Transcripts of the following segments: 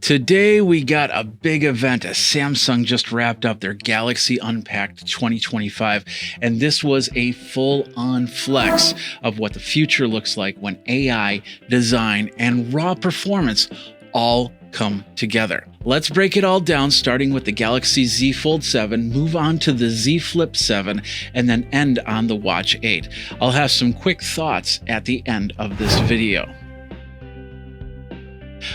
Today we got a big event as Samsung just wrapped up their Galaxy Unpacked 2025, and this was a full-on flex of what the future looks like when AI, design, and raw performance all come together. Let's break it all down, starting with the Galaxy Z Fold 7, move on to the Z Flip 7, and then end on the Watch 8. I'll have some quick thoughts at the end of this video.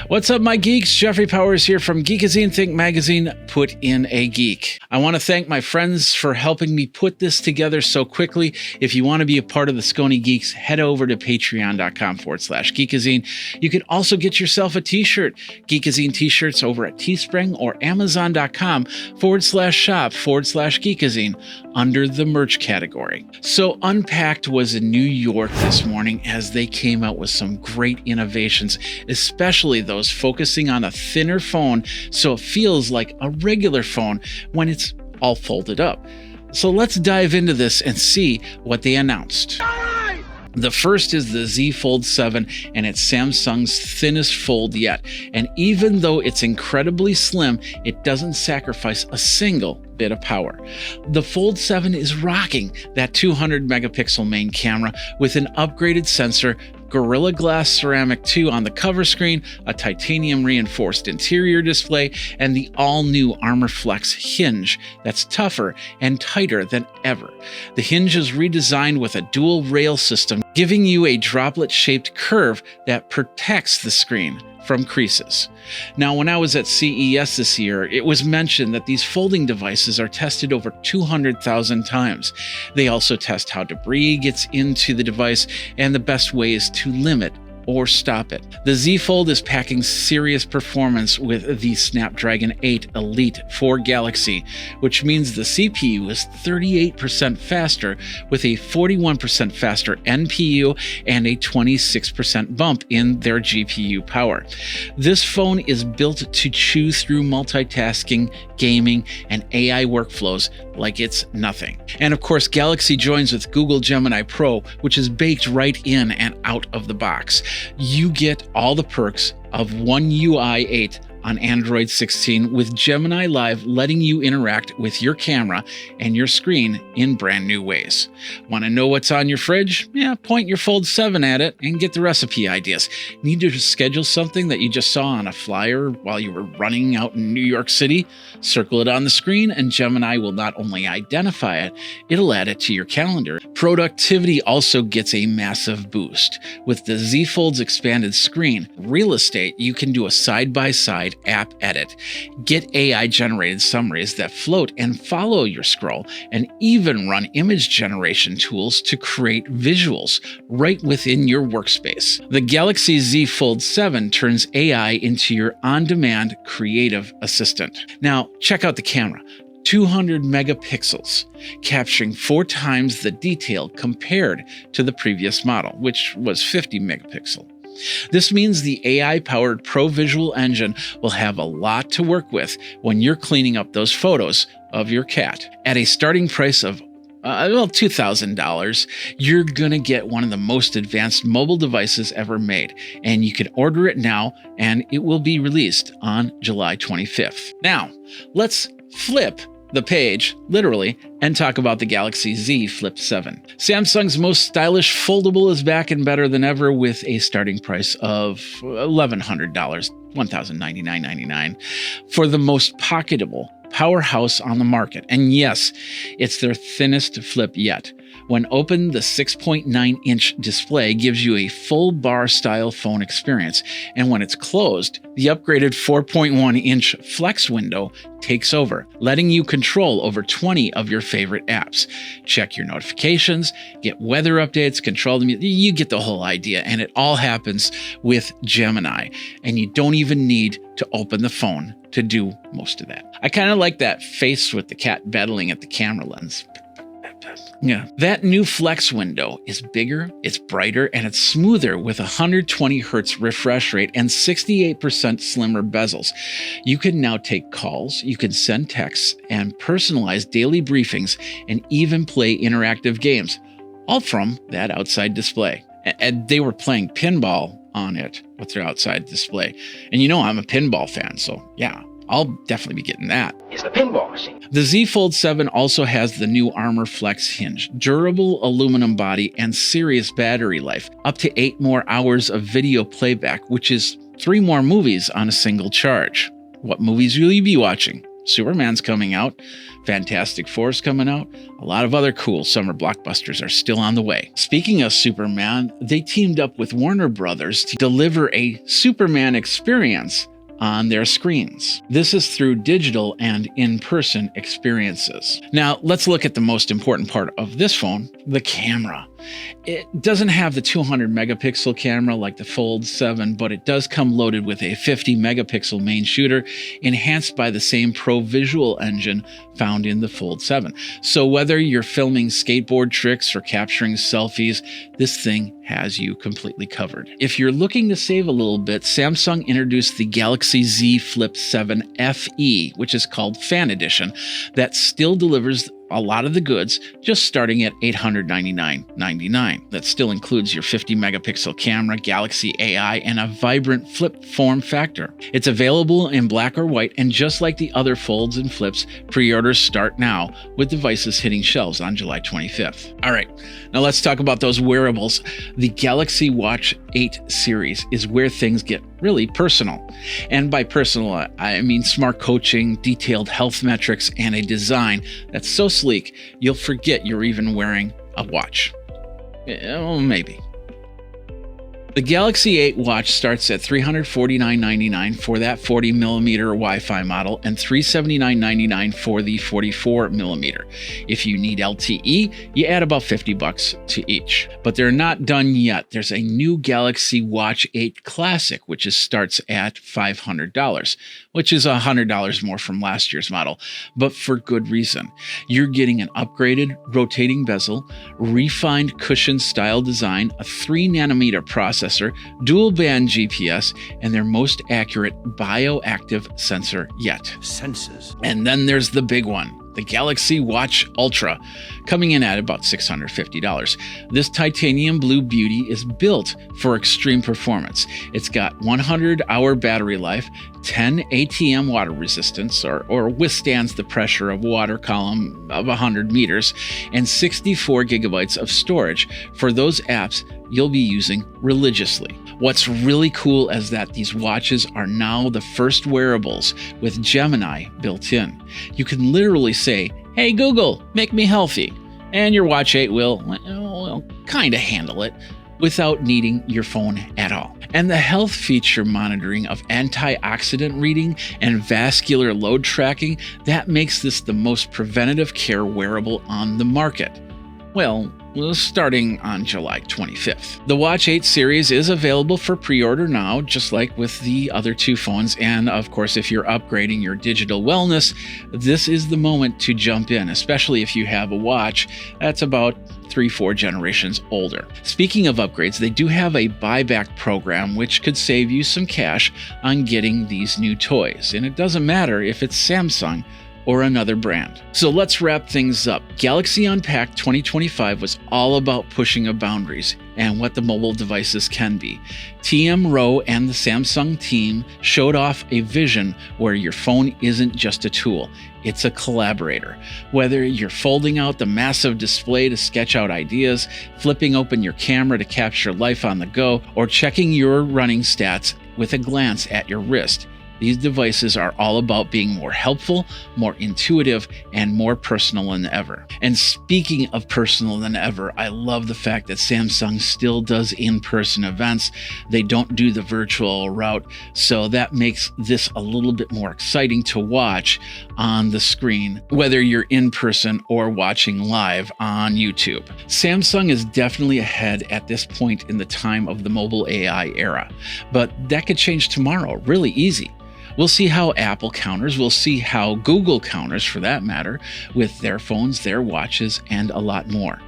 What's up, my geeks? Jeffrey Powers here from Geekazine Think Magazine, Put in a Geek. I want to thank my friends for helping me put this together so quickly. If you want to be a part of the Scony Geeks, head over to patreon.com/Geekazine. You can also get yourself a t-shirt. Geekazine t-shirts over at Teespring or amazon.com/shop/Geekazine under the merch category. So Unpacked was in New York this morning as they came out with some great innovations, especially those focusing on a thinner phone so it feels like a regular phone when it's all folded up. So let's dive into this and see what they announced. The first is the Z Fold 7, and it's Samsung's thinnest fold yet. And even though it's incredibly slim, it doesn't sacrifice a single bit of power. The Fold 7 is rocking that 200 megapixel main camera with an upgraded sensor, Gorilla Glass Ceramic 2 on the cover screen, a titanium reinforced interior display, and the all-new Armor Flex hinge that's tougher and tighter than ever. The hinge is redesigned with a dual rail system, giving you a droplet-shaped curve that protects the screen from creases. Now, when I was at CES this year, it was mentioned that these folding devices are tested over 200,000 times. They also test how debris gets into the device and the best ways to limit or stop it. The Z Fold is packing serious performance with the Snapdragon 8 Elite for Galaxy, which means the CPU is 38% faster with a 41% faster NPU and a 26% bump in their GPU power. This phone is built to chew through multitasking, gaming, and AI workflows like it's nothing. And of course, Galaxy joins with Google Gemini Pro, which is baked right in and out of the box. You get all the perks of One UI 8 on Android 16 with Gemini Live letting you interact with your camera and your screen in brand new ways. Want to know what's on your fridge? Yeah, point your Fold 7 at it and get the recipe ideas. Need to schedule something that you just saw on a flyer while you were running out in New York City? Circle it on the screen and Gemini will not only identify it, it'll add it to your calendar. Productivity also gets a massive boost. With the Z Fold's expanded screen, real estate, you can do a side-by-side app edit, get AI-generated summaries that float and follow your scroll, and even run image generation tools to create visuals right within your workspace. The Galaxy Z Fold 7 turns AI into your on-demand creative assistant. Now, check out the camera. 200 megapixels, capturing 4 times the detail compared to the previous model, which was 50 megapixel. This means the AI-powered Pro Visual Engine will have a lot to work with when you're cleaning up those photos of your cat. At a starting price of $2,000, you're going to get one of the most advanced mobile devices ever made, and you can order it now, and it will be released on July 25th. Now, let's flip the page, literally, and talk about the Galaxy Z Flip 7. Samsung's most stylish foldable is back and better than ever with a starting price of $1,100, $1,099.99, for the most pocketable powerhouse on the market. And yes, it's their thinnest flip yet. When opened, the 6.9-inch display gives you a full bar-style phone experience, and when it's closed, the upgraded 4.1-inch flex window takes over, letting you control over 20 of your favorite apps. Check your notifications, get weather updates, control the music. You get the whole idea, and it all happens with Gemini, and you don't even need to open the phone to do most of that. I kind of like that face with the cat battling at the camera lens. Yeah, that new flex window is bigger, it's brighter, and it's smoother with 120 Hz refresh rate and 68% slimmer bezels. You can now take calls, you can send texts, and personalize daily briefings, and even play interactive games, all from that outside display. And they were playing pinball on it with their outside display. And I'm a pinball fan, so yeah, I'll definitely be getting that. It's the pinball machine. The Z Fold 7 also has the new Armor Flex hinge, durable aluminum body, and serious battery life, up to 8 more hours of video playback, which is 3 more movies on a single charge. What movies will you be watching? Superman's coming out, Fantastic Four's coming out, a lot of other cool summer blockbusters are still on the way. Speaking of Superman, they teamed up with Warner Brothers to deliver a Superman experience on their screens. This is through digital and in-person experiences. Now, let's look at the most important part of this phone, the camera. It doesn't have the 200 megapixel camera like the Fold 7, but it does come loaded with a 50 megapixel main shooter, enhanced by the same Pro Visual engine found in the Fold 7. So whether you're filming skateboard tricks or capturing selfies, this thing has you completely covered. If you're looking to save a little bit, Samsung introduced the Galaxy Z Flip 7 FE, which is called Fan Edition, that still delivers a lot of the goods, just starting at $899.99. That still includes your 50 megapixel camera, Galaxy AI, and a vibrant flip form factor. It's available in black or white, and just like the other folds and flips, pre-orders start now, with devices hitting shelves on July 25th. All right, now let's talk about those wearables. The Galaxy Watch 8 series is where things get really personal. And by personal, I mean smart coaching, detailed health metrics, and a design that's so sleek, you'll forget you're even wearing a watch. Well, maybe. The Galaxy 8 watch starts at $349.99 for that 40mm Wi-Fi model and $379.99 for the 44mm. If you need LTE, you add about $50 to each. But they're not done yet. There's a new Galaxy Watch 8 Classic, which starts at $500, which is $100 more from last year's model, but for good reason. You're getting an upgraded rotating bezel, refined cushion style design, a 3nm processor, dual band GPS, and their most accurate bioactive sensor yet. Sensors. And then there's the big one, the Galaxy Watch Ultra, coming in at about $650. This titanium blue beauty is built for extreme performance. It's got 100-hour battery life, 10 ATM water resistance, or withstands the pressure of water column of 100 meters, and 64 gigabytes of storage for those apps you'll be using religiously. What's really cool is that these watches are now the first wearables with Gemini built in. You can literally say, "Hey Google, make me healthy," and your Watch 8 will kind of handle it without needing your phone at all. And the health feature monitoring of antioxidant reading and vascular load tracking, that makes this the most preventative care wearable on the market. Well, starting on July 25th. The Watch 8 series is available for pre-order now, just like with the other 2 phones. And of course, if you're upgrading your digital wellness, this is the moment to jump in, especially if you have a watch that's about 3-4 generations older. Speaking of upgrades, they do have a buyback program which could save you some cash on getting these new toys. And it doesn't matter if it's Samsung or another brand. So let's wrap things up. Galaxy Unpacked 2025 was all about pushing the boundaries and what the mobile devices can be. TM Rowe and the Samsung team showed off a vision where your phone isn't just a tool, it's a collaborator. Whether you're folding out the massive display to sketch out ideas, flipping open your camera to capture life on the go, or checking your running stats with a glance at your wrist, these devices are all about being more helpful, more intuitive, and more personal than ever. And speaking of personal than ever, I love the fact that Samsung still does in-person events. They don't do the virtual route, so that makes this a little bit more exciting to watch on the screen, whether you're in person or watching live on YouTube. Samsung is definitely ahead at this point in the time of the mobile AI era, but that could change tomorrow, really easy. We'll see how Apple counters, we'll see how Google counters for that matter, with their phones, their watches, and a lot more.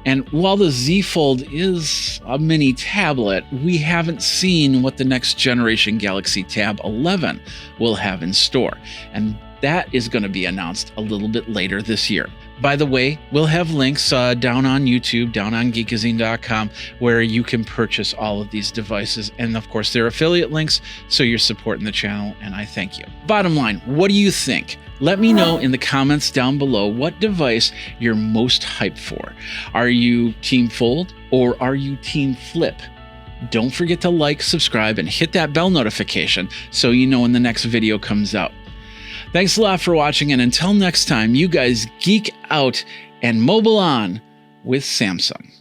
And while the Z Fold is a mini tablet, we haven't seen what the next generation Galaxy Tab 11 will have in store. And that is going to be announced a little bit later this year. By the way, we'll have links down on YouTube, down on Geekazine.com, where you can purchase all of these devices. And of course, they're affiliate links, so you're supporting the channel, and I thank you. Bottom line, what do you think? Let me know in the comments down below what device you're most hyped for. Are you Team Fold or are you Team Flip? Don't forget to like, subscribe, and hit that bell notification so you know when the next video comes out. Thanks a lot for watching, and until next time, you guys geek out and mobile on with Samsung.